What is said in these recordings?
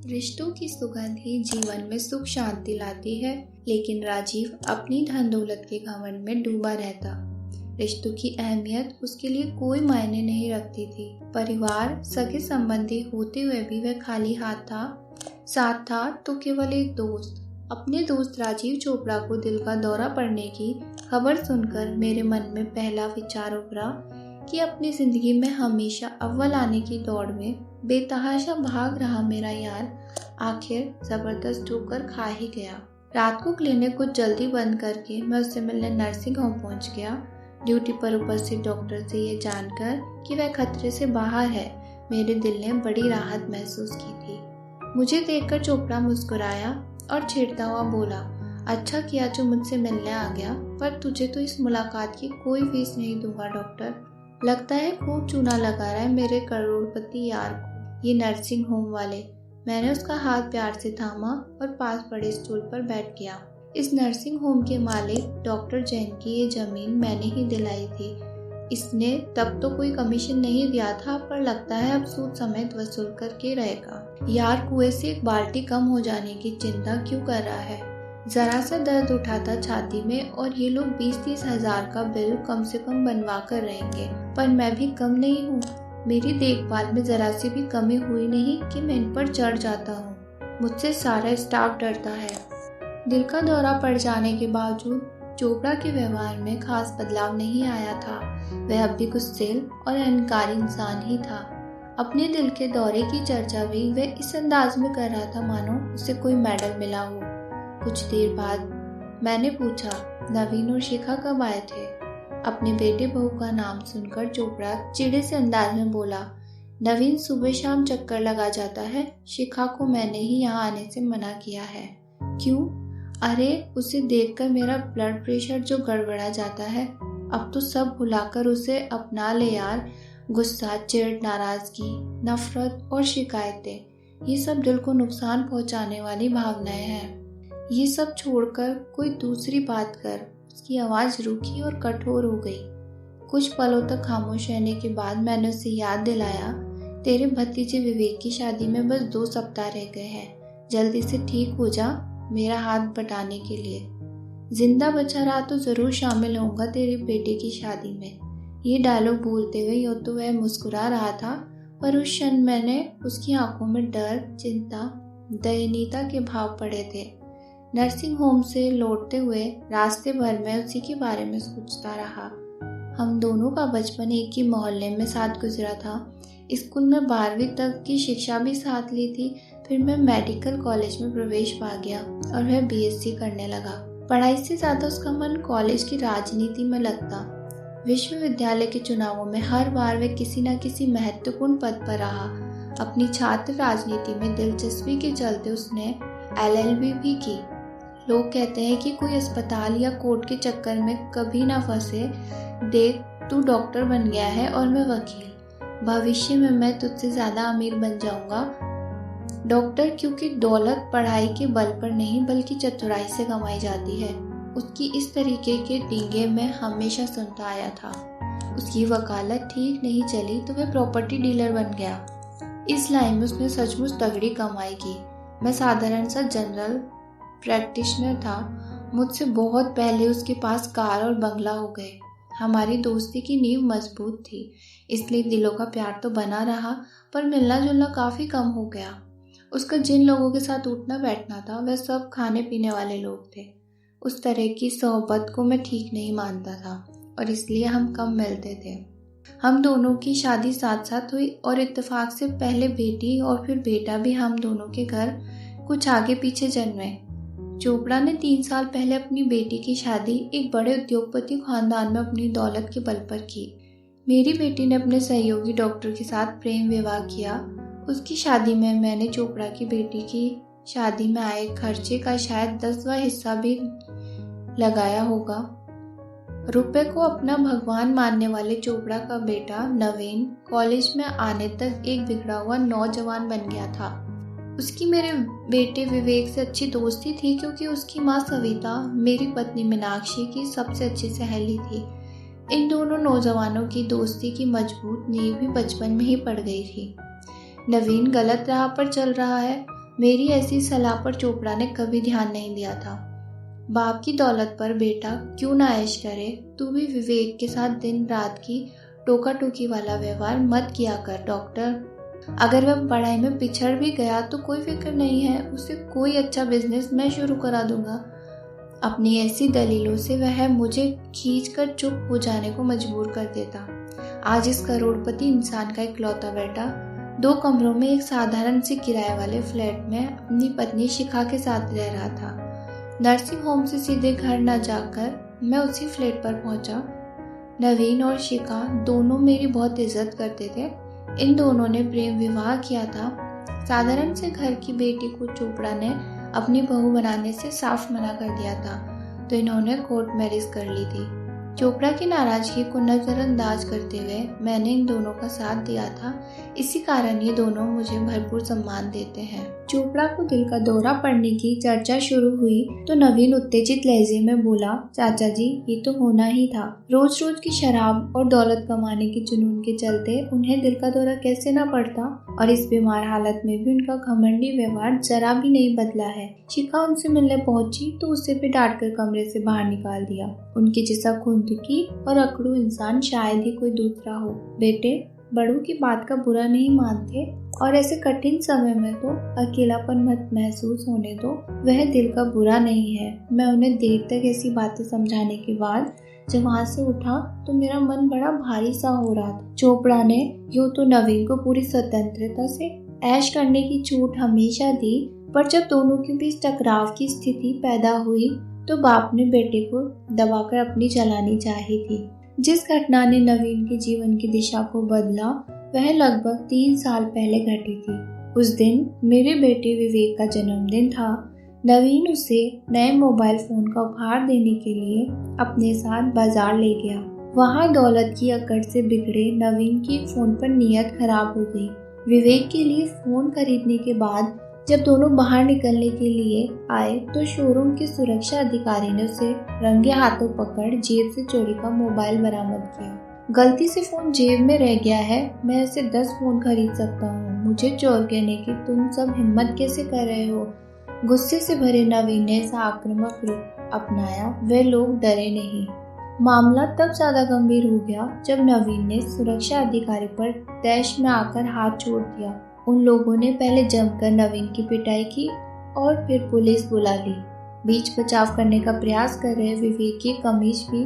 रिश्तों की सुगंध ही जीवन में सुख शांति लाती है, लेकिन राजीव अपनी धन दौलत के घमंड में डूबा रहता। रिश्तों की अहमियत उसके लिए कोई मायने नहीं रखती थी। परिवार, सगे संबंधी होते हुए भी वह खाली हाथ था। साथ था तो केवल एक दोस्त। अपने दोस्त राजीव चोपड़ा को दिल का दौरा पड़ने की खबर सुनकर मेरे मन में पहला विचार उभरा कि अपनी जिंदगी में हमेशा अव्वल आने की दौड़ में बेतहाशा भाग रहा मेरा यार आखिर जबरदस्त ठोकर खा ही गया। रात को क्लिनिक कुछ जल्दी बंद करके मैं उससे मिलने नर्सिंग होम पहुंच गया। ड्यूटी पर उपस्थित डॉक्टर से ये जानकर कि वह खतरे से बाहर है, मेरे दिल ने बड़ी राहत महसूस की थी। मुझे देखकर चोपड़ा मुस्कुराया और छेड़ता हुआ बोला, अच्छा किया जो मुझसे मिलने आ गया, पर तुझे तो इस मुलाकात की कोई फीस नहीं दूंगा डॉक्टर। लगता है खूब चूना लगा रहा है मेरे करोड़पति यार को ये नर्सिंग होम वाले। मैंने उसका हाथ प्यार से थामा और पास पड़े स्टूल पर बैठ गया। इस नर्सिंग होम के मालिक डॉक्टर जैन की ये जमीन मैंने ही दिलाई थी। इसने तब तो कोई कमीशन नहीं दिया था, पर लगता है अब सूद समेत वसूल करके रहेगा। यार कुएं से एक बाल्टी कम हो जाने की चिंता क्यों कर रहा है। जरा सा दर्द उठाता छाती में और ये लोग 20-30 हजार का बिल कम से कम बनवा कर रहेंगे, पर मैं भी कम नहीं हूँ। मेरी देखभाल में जरा सी भी कमी हुई नहीं कि मैं इन पर चढ़ जाता हूँ। मुझसे सारा स्टाफ डरता है। दिल का दौरा पड़ जाने के बावजूद चोपड़ा के व्यवहार में खास बदलाव नहीं आया था। वह अब भी गुस्सेल और अहंकारी इंसान ही था। अपने दिल के दौरे की चर्चा भी वह इस अंदाज में कर रहा था मानो उसे कोई मेडल मिला हो। कुछ देर बाद मैंने पूछा, नवीन और शिखा कब आए थे? अपने बेटे बहू का नाम सुनकर चोपड़ा चिड़े से अंदाज में बोला, नवीन सुबह शाम चक्कर लगा जाता है, शिखा को मैंने ही यहाँ आने से मना किया है। क्यों? अरे उसे देखकर मेरा ब्लड प्रेशर जो गड़बड़ा जाता है। अब तो सब भुलाकर उसे अपना ले यार। गुस्सा, चिढ़, नाराजगी, नफरत और शिकायतें, ये सब दिल को नुकसान पहुंचाने वाली भावनाएं हैं। ये सब छोड़कर कोई दूसरी बात कर। उसकी आवाज रूखी और कठोर हो गई। कुछ पलों तक खामोश रहने के बाद मैंने उसे याद दिलाया, तेरे भतीजे विवेक की शादी में बस 2 सप्ताह रह गए हैं। जल्दी से ठीक हो जा मेरा हाथ बटाने के लिए। जिंदा बचा रहा तो जरूर शामिल होऊंगा तेरे बेटे की शादी में। ये डायलॉग बोलते हुए यूं तो वह मुस्कुरा रहा था, पर उस क्षण मैंने उसकी आंखों में डर, चिंता, दयनीयता के भाव पड़े थे। नर्सिंग होम से लौटते हुए रास्ते भर में उसी के बारे में सोचता रहा। हम दोनों का बचपन एक ही मोहल्ले में साथ गुजरा था। स्कूल में 12वीं तक की शिक्षा भी साथ ली थी। फिर मैं मेडिकल कॉलेज में प्रवेश पा गया और वह बीएससी करने लगा। पढ़ाई से ज्यादा उसका मन कॉलेज की राजनीति में लगता। विश्वविद्यालय के चुनावों में हर बार वह किसी न किसी महत्वपूर्ण पद पर रहा। अपनी छात्र राजनीति में दिलचस्पी के चलते उसने LLB भी की। लोग कहते हैं कि कोई अस्पताल या कोर्ट के चक्कर में कभी ना फंसे। देख, तू डॉक्टर बन गया है और मैं वकील। भविष्य में मैं तुझसे ज्यादा अमीर बन जाऊंगा डॉक्टर, क्योंकि दौलत पढ़ाई के बल पर नहीं बल्कि चतुराई से कमाई जाती है। उसकी इस तरीके के डींगे मैं हमेशा सुनता आया था। उसकी वकालत ठीक नहीं चली तो वह प्रॉपर्टी डीलर बन गया। इस लाइन में उसने सचमुच तगड़ी कमाई की। मैं साधारण सा जनरल प्रैक्टिशनर था। मुझसे बहुत पहले उसके पास कार और बंगला हो गए। हमारी दोस्ती की नींव मजबूत थी, इसलिए दिलों का प्यार तो बना रहा, पर मिलना जुलना काफी कम हो गया। उसका जिन लोगों के साथ उठना बैठना था वह सब खाने पीने वाले लोग थे। उस तरह की सोहबत को मैं ठीक नहीं मानता था और इसलिए हम कम मिलते थे। हम दोनों की शादी साथ साथ हुई और इत्तेफाक से पहले बेटी और फिर बेटा भी हम दोनों के घर कुछ आगे पीछे जन्मे। चोपड़ा ने 3 साल पहले अपनी बेटी की शादी एक बड़े उद्योगपति खानदान में अपनी दौलत के बल पर की। मेरी बेटी ने अपने सहयोगी डॉक्टर के साथ प्रेम विवाह किया। उसकी शादी में मैंने चोपड़ा की बेटी की शादी में आए खर्चे का शायद 10वां हिस्सा भी लगाया होगा। रुपए को अपना भगवान मानने वाले चोपड़ा का बेटा नवीन कॉलेज में आने तक एक बिगड़ा हुआ नौजवान बन गया था। उसकी मेरे बेटे विवेक से अच्छी दोस्ती थी, क्योंकि उसकी माँ सविता मेरी पत्नी मीनाक्षी की सबसे अच्छी सहेली थी। इन दोनों नौजवानों की दोस्ती की मजबूत नींव भी बचपन में ही पड़ गई थी। नवीन गलत राह पर चल रहा है, मेरी ऐसी सलाह पर चोपड़ा ने कभी ध्यान नहीं दिया था। बाप की दौलत पर बेटा क्यों ना ऐश करे, तू भी विवेक के साथ दिन रात की टोका टोकी वाला व्यवहार मत किया कर डॉक्टर। अगर वह पढ़ाई में पिछड़ भी गया तो कोई फिक्र नहीं है, उसे कोई अच्छा बिजनेस मैं शुरू करा दूंगा। अपनी ऐसी दलीलों से वह मुझे खींचकर चुप हो जाने को मजबूर कर देता। आज इस करोड़पति इंसान का इकलौता बेटा 2 कमरों में एक साधारण सी किराए वाले फ्लैट में अपनी पत्नी शिखा के साथ रह रहा था। नर्सिंग होम से सीधे घर न जाकर मैं उसी फ्लैट पर पहुंचा। नवीन और शिखा दोनों मेरी बहुत इज्जत करते थे। इन दोनों ने प्रेम विवाह किया था। साधारण से घर की बेटी को चोपड़ा ने अपनी बहू बनाने से साफ मना कर दिया था, तो इन्होंने कोर्ट मैरिज कर ली थी। चोपड़ा की नाराजगी को नजरअंदाज करते हुए मैंने इन दोनों का साथ दिया था। इसी कारण ये दोनों मुझे भरपूर सम्मान देते हैं। चोपड़ा को दिल का दौरा पड़ने की चर्चा शुरू हुई तो नवीन उत्तेजित लहजे में बोला, चाचा जी ये तो होना ही था। रोज रोज की शराब और दौलत कमाने के जुनून के चलते उन्हें दिल का दौरा कैसे ना पड़ता, और इस बीमार हालत में भी उनका घमंडी व्यवहार जरा भी नहीं बदला है। शिखा उनसे मिलने पहुंची तो उसे भी डांट कर कमरे से बाहर निकाल दिया। उनके जैसा खुंदकी और अकड़ू इंसान शायद ही कोई दूसरा हो। बेटे बड़ों की बात का बुरा नहीं मानते, और ऐसे कठिन समय में तो अकेलापन मत महसूस होने दो, वह दिल का बुरा नहीं है। मैं उन्हें देर तक ऐसी बातें समझाने के बाद जब वहाँ से उठा तो मेरा मन बड़ा भारी सा हो रहा था। चोपड़ा ने यूँ तो नवीन को पूरी स्वतंत्रता से ऐश करने की छूट हमेशा दी, पर जब दोनों के बीच टकराव की स्थिति पैदा हुई तो बाप ने बेटे को दबाकर अपनी चलानी चाही थी। जिस घटना ने नवीन के जीवन की दिशा को बदला वह लगभग 3 साल पहले घटी थी। उस दिन मेरे बेटे विवेक का जन्मदिन था। नवीन उसे नए मोबाइल फोन का उपहार देने के लिए अपने साथ बाजार ले गया। वहाँ दौलत की अकड़ से बिगड़े नवीन की फोन पर नीयत खराब हो गई। विवेक के लिए फोन खरीदने के बाद जब दोनों बाहर निकलने के लिए आए तो शोरूम के सुरक्षा अधिकारी ने उसे रंगे हाथों पकड़ जेब से चोरी का मोबाइल बरामद किया। गलती से फोन जेब में रह गया है, मैं ऐसे 10 फोन खरीद सकता हूँ, मुझे चोर कहने की तुम सब हिम्मत कैसे कर रहे हो। गुस्से से भरे नवीन ने ऐसा आक्रामक रूप अपनाया, वे लोग डरे नहीं। मामला तब ज्यादा गंभीर हो गया जब नवीन ने सुरक्षा अधिकारी पर तैश में आकर हाथ छोड़ दिया। उन लोगों ने पहले जमकर नवीन की पिटाई की और फिर पुलिस बुला ली। बीच बचाव करने का प्रयास कर रहे विवेक की कमीज भी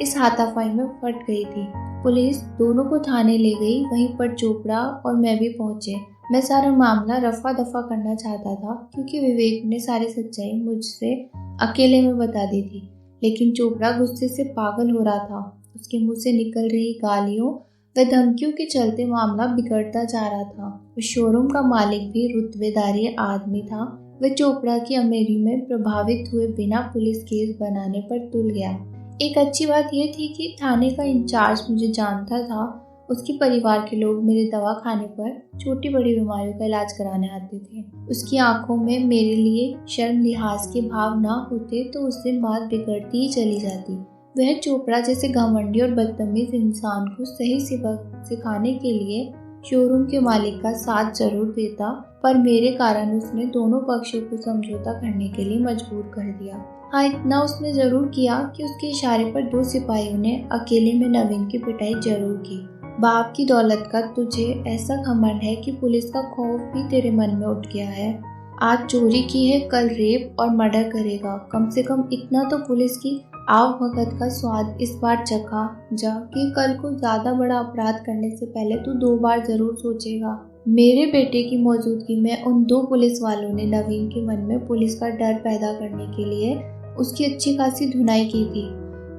इस हाथापाई में फट गई थी। पुलिस दोनों को थाने ले गई। वहीं पर चोपड़ा और मैं भी पहुंचे। मैं सारा मामला रफा दफा करना चाहता था क्योंकि विवेक ने सारी सच्चाई मुझसे अकेले में बता दी थी, लेकिन चोपड़ा गुस्से से पागल हो रहा था। उसके मुंह से निकल रही गालियों व धमकियों के चलते मामला बिगड़ता जा रहा था। उस शोरूम का मालिक भी रुतबेदारी आदमी था। वह चोपड़ा की अमीरी में प्रभावित हुए बिना पुलिस केस बनाने पर तुल गया। एक अच्छी बात यह थी कि थाने का इंचार्ज मुझे जानता था। उसके परिवार के लोग मेरे दवाखाने पर छोटी बड़ी बीमारियों का इलाज कराने आते थे। उसकी आंखों में मेरे लिए शर्म लिहाज के भाव ना होते तो उस दिन बात बिगड़ती ही चली जाती। वह चोपड़ा जैसे घमंडी और बदतमीज इंसान को सही सबक सिखाने के लिए शोरूम के मालिक का साथ जरूर देता, पर मेरे कारण उसने दोनों पक्षों को समझौता करने के लिए मजबूर कर दिया। हाँ, इतना उसने जरूर किया कि उसके इशारे पर 2 सिपाहियों ने अकेले में नवीन की पिटाई जरूर की। बाप की दौलत का तुझे ऐसा घमंड है कि पुलिस का खौफ भी तेरे मन में उठ गया है। आज चोरी की है, कल रेप और मर्डर करेगा। कम से कम इतना तो पुलिस की आव भगत का स्वाद इस बार चखा जा कि कल को ज्यादा बड़ा अपराध करने से पहले तू 2 बार जरूर सोचेगा। मेरे बेटे की मौजूदगी में उन 2 पुलिस वालों ने नवीन के मन में पुलिस का डर पैदा करने के लिए उसकी अच्छी खासी धुनाई की थी।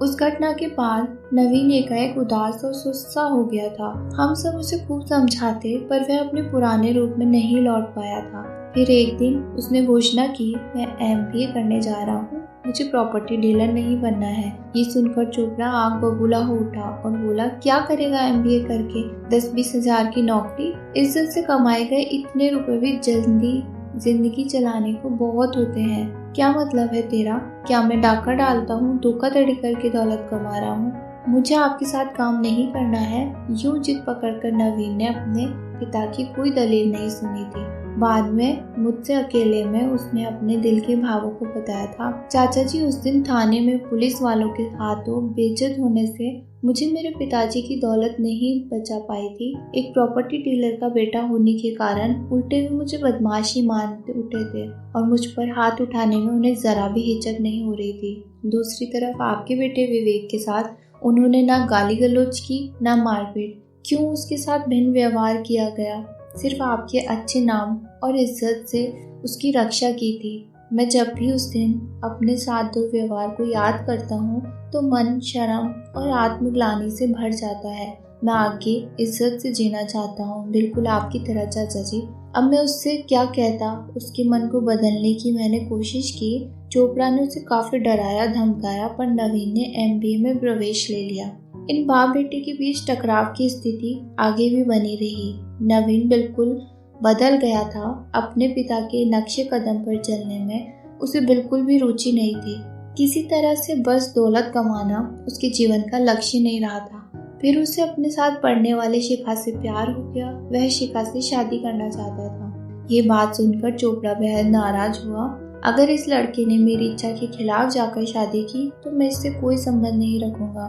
उस घटना के बाद नवीन एकाएक उदास और सुस्त सा हो गया था। हम सब उसे खूब समझाते पर वह अपने पुराने रूप में नहीं लौट पाया था। फिर एक दिन उसने घोषणा की, मैं MBA करने जा रहा हूँ, मुझे प्रॉपर्टी डीलर नहीं बनना है। ये सुनकर चोपड़ा आग बबूला हो उठा और बोला, क्या करेगा MBA करके? 10-20 हजार की नौकरी, इज्जत से कमाए गए इतने रुपए भी जल्दी जिंदगी चलाने को बहुत होते हैं। क्या मतलब है तेरा? क्या मैं डाका डालता हूँ, धोखाधड़ी करके दौलत कमा रहा हूँ? मुझे आपके साथ काम नहीं करना है। यूं जिद पकड़कर नवीन ने अपने पिता की कोई दलील नहीं सुनी थी। बाद में मुझसे अकेले में उसने अपने दिल के भावों को बताया था। चाचा जी, उस दिन थाने में पुलिस वालों के हाथों बेइज्जत होने से मुझे मेरे पिताजी की दौलत नहीं बचा पाई थी। एक प्रॉपर्टी डीलर का बेटा होने के कारण उल्टे हुए मुझे बदमाशी मानते उठे थे और मुझ पर हाथ उठाने में उन्हें जरा भी हिचक नहीं हो रही थी। दूसरी तरफ आपके बेटे विवेक के साथ उन्होंने ना गाली गलौज की, ना मारपीट। क्यों उसके साथ भिन्न व्यवहार किया गया? सिर्फ आपके अच्छे नाम और इज्जत से उसकी रक्षा की थी। मैं जब भी उस दिन अपने साथ दुर्व्यवहार को याद करता हूँ तो मन शर्म और आत्मग्लानि से भर जाता है। मैं आगे इज्जत से जीना चाहता हूँ, बिल्कुल आपकी तरह चाचा जी। अब मैं उससे क्या कहता? उसके मन को बदलने की मैंने कोशिश की। चोपड़ा ने उसे काफी डराया धमकाया, पर नवीन ने MBA में प्रवेश ले लिया। इन बाप बेटे के बीच टकराव की स्थिति आगे भी बनी रही। नवीन बिल्कुल बदल गया था। अपने पिता के नक्शे कदम पर चलने में उसे बिल्कुल भी रुचि नहीं थी। किसी तरह से बस दौलत कमाना उसके जीवन का लक्ष्य नहीं रहा था। फिर उसे अपने साथ पढ़ने वाले शिखा से प्यार हो गया। वह शिखा से शादी करना चाहता था। ये बात सुनकर चोपड़ा बेहद नाराज हुआ। अगर इस लड़के ने मेरी इच्छा के खिलाफ जाकर शादी की तो मैं इससे कोई संबंध नहीं रखूंगा।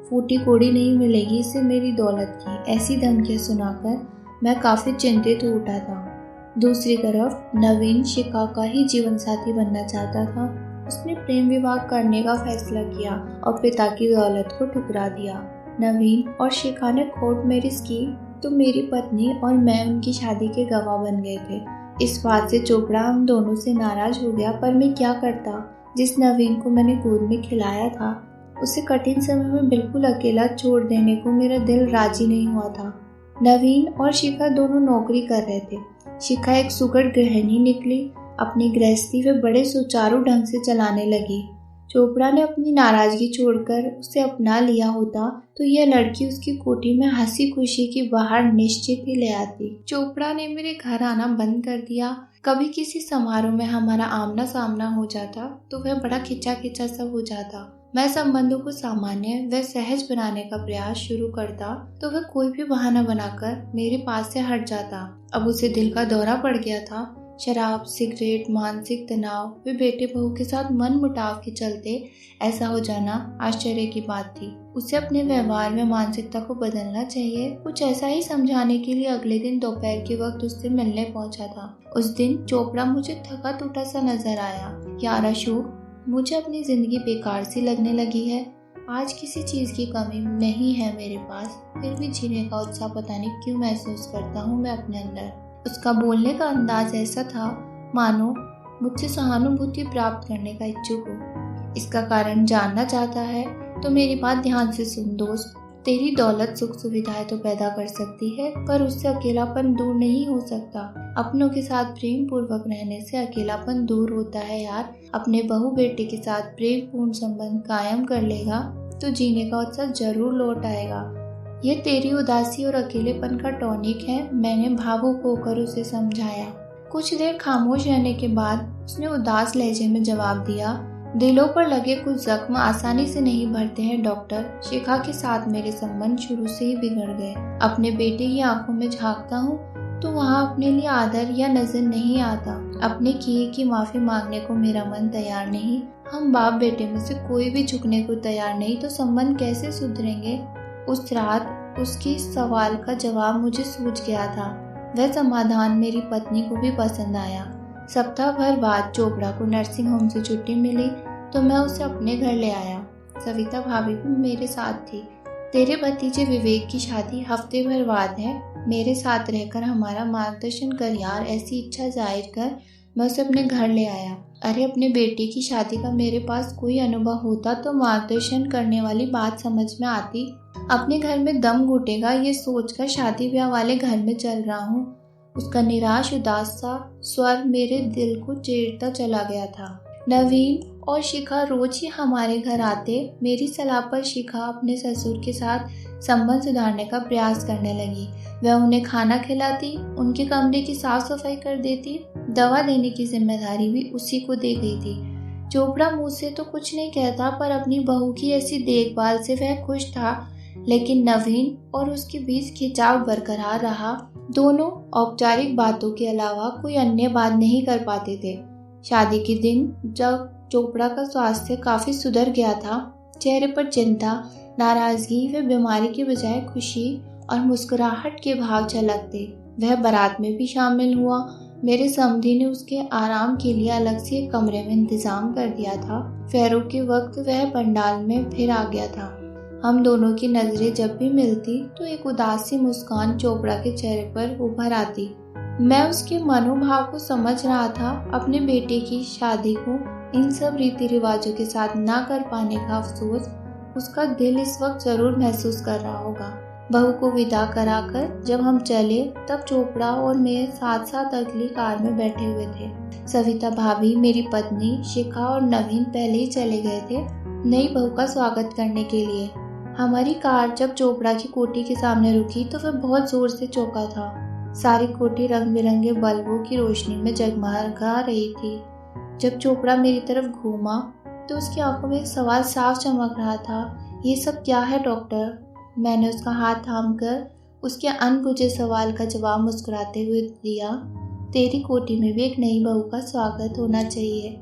फूटी कोड़ी नहीं मिलेगी इसे मेरी दौलत की। ऐसी धमकियां सुनाकर मैं काफी चिंतित हो उठा था। दूसरी तरफ नवीन शिखा का ही जीवन साथी बनना चाहता था। उसने प्रेम विवाह करने का फैसला किया और पिता की दौलत को ठुकरा दिया। नवीन और शिखा ने कोर्ट मैरिज की तो मेरी पत्नी और मैं उनकी शादी के गवाह बन गए थे। इस बात से चोपड़ा हम दोनों से नाराज हो गया, पर मैं क्या करता? जिस नवीन को मैंने गोद में खिलाया था उसे कठिन समय में बिल्कुल अकेला छोड़ देने को मेरा दिल राजी नहीं हुआ था। नवीन और शिखा दोनों नौकरी कर रहे थे। शिखा एक सुघड़ गृहिणी निकली। अपनी गृहस्थी वे बड़े सुचारू ढंग से चलाने लगी। चोपड़ा ने अपनी नाराजगी छोड़कर उसे अपना लिया होता तो यह लड़की उसकी कोठी में हंसी खुशी की बाहर निश्चित ही ले आती। चोपड़ा ने मेरे घर आना बंद कर दिया। कभी किसी समारोह में हमारा आमना सामना हो जाता तो वह बड़ा खिंचा खिंचा सा हो जाता। मैं संबंधों को सामान्य व सहज बनाने का प्रयास शुरू करता तो वह कोई भी बहाना बनाकर मेरे पास से हट जाता। अब उसे दिल का दौरा पड़ गया था। शराब, सिगरेट, मानसिक तनाव वे बेटे बहू के साथ मन मुटाव के चलते ऐसा हो जाना आश्चर्य की बात थी। उसे अपने व्यवहार में मानसिकता को बदलना चाहिए। कुछ ऐसा ही समझाने के लिए अगले दिन दोपहर के वक्त उससे मिलने पहुंचा था। उस दिन चोपड़ा मुझे थका टूटा सा नजर आया। यार अशोक, मुझे अपनी जिंदगी बेकार सी लगने लगी है। आज किसी चीज की कमी नहीं है मेरे पास, फिर भी जीने का उत्साह पता नहीं क्यों महसूस करता हूँ मैं अपने अंदर। उसका बोलने का अंदाज ऐसा था मानो मुझसे सहानुभूति प्राप्त करने का इच्छुक हो। इसका कारण जानना चाहता है तो मेरी बात ध्यान से सुन दोस्त। तेरी दौलत सुख सुविधाएं तो पैदा कर सकती है, पर उससे अकेलापन दूर नहीं हो सकता। अपनों के साथ प्रेम पूर्वक रहने से अकेलापन दूर होता है यार। अपने बहू बेटे के साथ प्रेम पूर्ण संबंध कायम कर लेगा तो जीने का उत्साह जरूर लौट आएगा। ये तेरी उदासी और अकेलेपन का टॉनिक है, मैंने भावुक होकर उसे समझाया। कुछ देर खामोश रहने के बाद उसने उदास लहजे में जवाब दिया, दिलों पर लगे कुछ जख्म आसानी से नहीं भरते हैं डॉक्टर। शिखा के साथ मेरे संबंध शुरू से ही बिगड़ गए। अपने बेटे की आंखों में झांकता हूँ तो वहाँ अपने लिए आदर या नजर नहीं आता। अपने किए की माफी मांगने को मेरा मन तैयार नहीं। हम बाप बेटे में से कोई भी झुकने को तैयार नहीं तो संबंध कैसे सुधरेंगे? उस रात उसके सवाल का जवाब मुझे सूझ गया था। वह समाधान मेरी पत्नी को भी पसंद आया। सप्ताह भर बाद चोपड़ा को नर्सिंग होम से छुट्टी मिली तो मैं उसे अपने घर ले आया। सविता भाभी भी मेरे साथ थी। तेरे भतीजे विवेक की शादी हफ्ते भर बाद है, मेरे साथ रहकर हमारा मार्गदर्शन कर यार। ऐसी इच्छा जाहिर कर मैं उसे अपने घर ले आया। अरे अपने बेटे की शादी का मेरे पास कोई अनुभव होता तो मार्गदर्शन करने वाली बात समझ में आती। अपने घर में दम घुटेगा ये सोचकर शादी ब्याह वाले घर में चल रहा हूँ। उसका निराश उदास सा स्वर मेरे दिल को चीरता चला गया था। नवीन और शिखा रोज ही हमारे घर आते। मेरी सलाह पर शिखा अपने ससुर के साथ संबंध सुधारने का प्रयास करने लगी। वह उन्हें खाना खिलाती, उनके कमरे की साफ सफाई कर देती, दवा देने की जिम्मेदारी भी उसी को दे गई थी। चोपड़ा मुझसे तो कुछ नहीं कहता, पर अपनी बहू की ऐसी देखभाल से वह खुश था लेकिन नवीन और उसके बीच खिंचाव बरकरार रहा। दोनों औपचारिक बातों के अलावा कोई अन्य बात नहीं कर पाते थे। शादी के दिन जब चोपड़ा का स्वास्थ्य काफी सुधर गया था, चेहरे पर चिंता, नाराजगी व बीमारी के बजाय खुशी और मुस्कुराहट के भाव झलकते। वह बारात में भी शामिल हुआ। मेरे समधी ने उसके आराम के लिए अलग से एक कमरे में इंतजाम कर दिया था। फेरों के वक्त वह पंडाल में फिर आ गया था। हम दोनों की नजरें जब भी मिलती तो एक उदास सी मुस्कान चोपड़ा के चेहरे पर उभर आती। मैं उसके मनोभाव को समझ रहा था। अपने बेटे की शादी को इन सब रीति रिवाजों के साथ ना कर पाने का अफसोस उसका दिल इस वक्त जरूर महसूस कर रहा होगा। बहू को विदा कराकर जब हम चले तब चोपड़ा और मैं साथ साथ अगली कार में बैठे हुए थे। सविता भाभी, मेरी पत्नी, शिखा और नवीन पहले ही चले गए थे नई बहू का स्वागत करने के लिए। हमारी कार जब चोपड़ा की कोठी के सामने रुकी तो वह बहुत जोर से चौंका था। सारी कोठी रंग बिरंगे बल्बों की रोशनी में जगमगा रही थी। जब चोपड़ा मेरी तरफ घूमा तो उसकी आंखों में एक सवाल साफ चमक रहा था। ये सब क्या है डॉक्टर? मैंने उसका हाथ थामकर उसके अनबुझे सवाल का जवाब मुस्कुराते हुए दिया। तेरी कोठी में भी एक नई बहू का स्वागत होना चाहिए।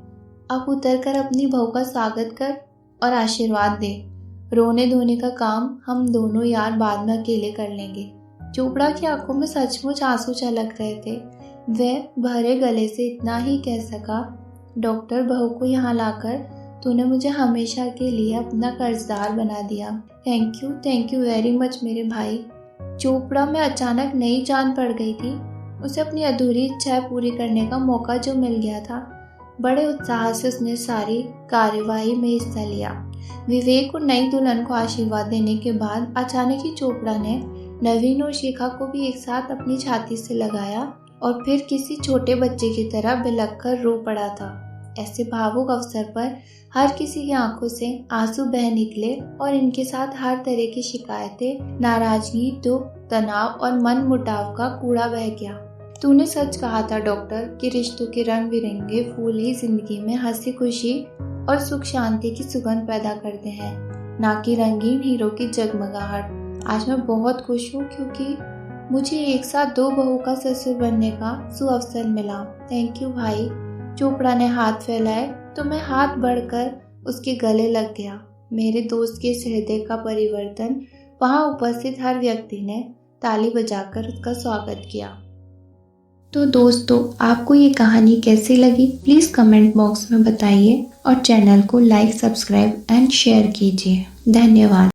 अब उतरकर अपनी बहू का स्वागत कर और आशीर्वाद दे। रोने धोने का काम हम दोनों यार बाद में अकेले कर लेंगे। चोपड़ा की आंखों में सचमुच आंसू छलक रहे थे। वह भरे गले से इतना ही कह सका, डॉक्टर, बहू को यहाँ लाकर तूने मुझे हमेशा के लिए अपना कर्जदार बना दिया। थैंक यू वेरी मच मेरे भाई। चोपड़ा में अचानक नई जान पड़ गई थी। उसे अपनी अधूरी इच्छाएं पूरी करने का मौका जो मिल गया था। बड़े उत्साह से उसने सारी कार्यवाही में हिस्सा लिया। विवेक और नई दुल्हन को आशीर्वाद देने के बाद अचानक ही चोपड़ा ने नवीन और शिखा को भी एक साथ अपनी छाती से लगाया और फिर किसी छोटे बच्चे की तरह बिलख कर रो पड़ा था। ऐसे भावुक अवसर पर हर किसी की आंखों से आंसू बह निकले और इनके साथ हर तरह की शिकायतें, नाराजगी, दुख, तनाव और मन मुटाव का कूड़ा बह गया। तूने सच कहा था डॉक्टर कि रिश्तों के रंग बिरंगे फूल ही जिंदगी में हंसी खुशी और सुख शांति की सुगंध पैदा करते हैं, ना कि रंगीन हीरो की जगमगाहट। आज मैं बहुत खुश हूँ क्योंकि मुझे एक साथ 2 बहू का ससुर बनने का सुअवसर मिला। थैंक यू भाई। चोपड़ा ने हाथ फैलाए तो मैं हाथ बढ़कर उसके गले लग गया। मेरे दोस्त के इस हृदय का परिवर्तन वहां उपस्थित हर व्यक्ति ने ताली बजाकर उसका स्वागत किया। तो दोस्तों, आपको ये कहानी कैसी लगी प्लीज़ कमेंट बॉक्स में बताइए और चैनल को लाइक, सब्सक्राइब एंड शेयर कीजिए। धन्यवाद।